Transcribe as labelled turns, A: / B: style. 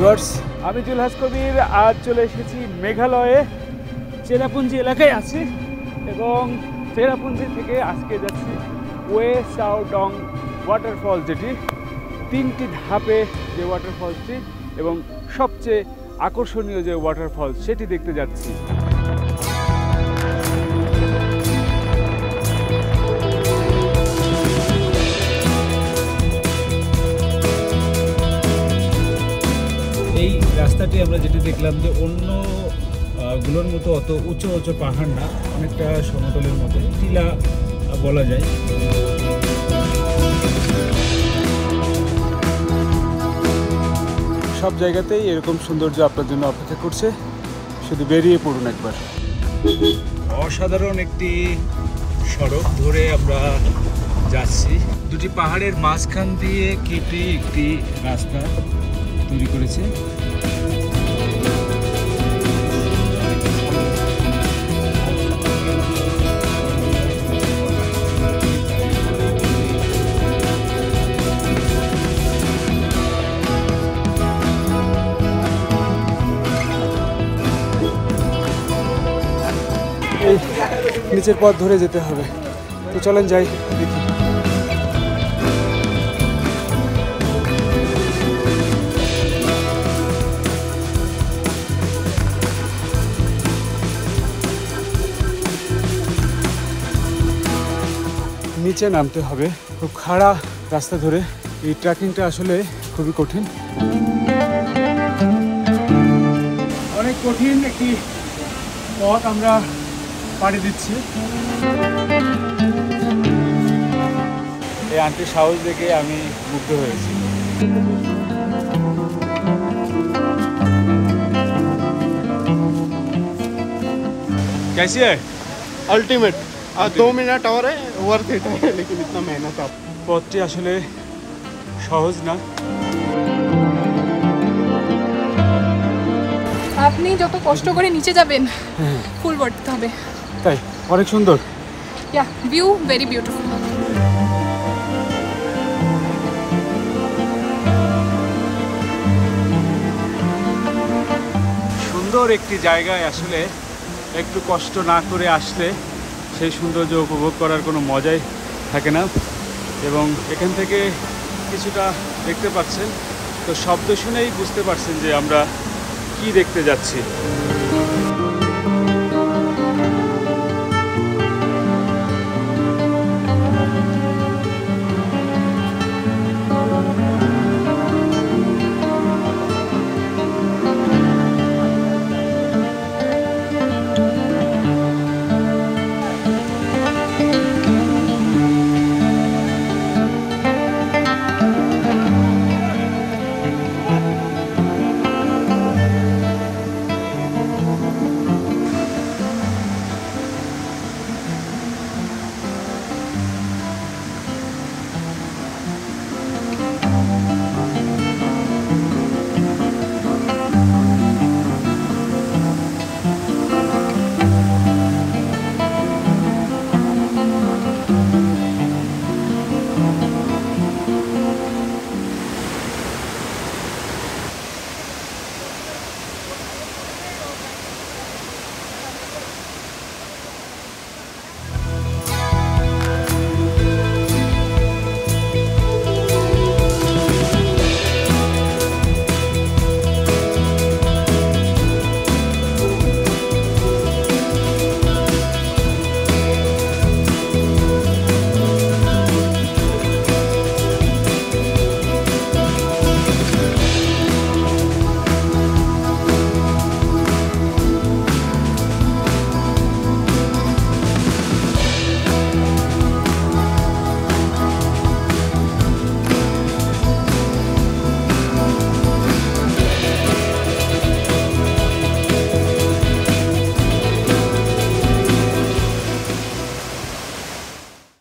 A: Viewers, আমি জুলহাস কবির আজ চলে এসেছি মেঘালয়ে চেরাপুঞ্জি এলাকায় আছি এবং চেরাপুঞ্জি থেকে আজকে যাচ্ছি ওয়ে সাও ডং ওয়াটারফল, যেটি 3টি ধাপে যে ওয়াটারফলটি এবং সবচেয়ে আকর্ষণীয় যে ওয়াটারফল সেটি দেখতে যাচ্ছি। এই রাস্তাটি আমরা যেটি দেখলাম যে অন্য গুলোর মতো অত উঁচু উঁচু পাহাড় না, অনেকটা সমতলের মতো টিলা বলা যায়। সব জায়গাতেই এরকম সৌন্দর্য আপনার জন্য অপেক্ষা করছে, শুধু বেরিয়ে পড়ুন একবার। অসাধারণ একটি সড়ক ধরে আমরা যাচ্ছি, দুটি পাহাড়ের মাঝখান দিয়ে কেটে একটি রাস্তা তৈরি করেছে। এই নিচের পথ ধরে যেতে হবে, তো চলেন যাই দেখি। নিচে নামতে হবে, খুব খাড়া রাস্তা ধরে। এই ট্রেকিংটা আসলে খুবই কঠিন, অনেক কঠিন একটি পথ আমরা পাড়ি দিচ্ছি। এই আন্টির সাহস দেখে আমি মুগ্ধ হয়েছি। कैसी है?
B: अल्टीमेट 2 मिनट और है, वर्थ इट है, लेकिन इतना मेहनत आप।
A: পথটি আসলে সহজ না।
C: আপনি যত কষ্ট করে নিচে যাবেন ফুল ভরতে হবে।
A: তাই অনেক সুন্দর।
C: ইয়া, ভিউ ভেরি বিউটিফুল।
A: সুন্দর একটি জায়গায় আসলে একটু কষ্ট না করে আসলে সেই সৌন্দর্য উপভোগ করার কোনো মজাই থাকে না। এবং এখান থেকে কিছুটা দেখতে পাচ্ছেন, তো শব্দ শুনেই বুঝতে পারছেন যে আমরা কি দেখতে যাচ্ছি।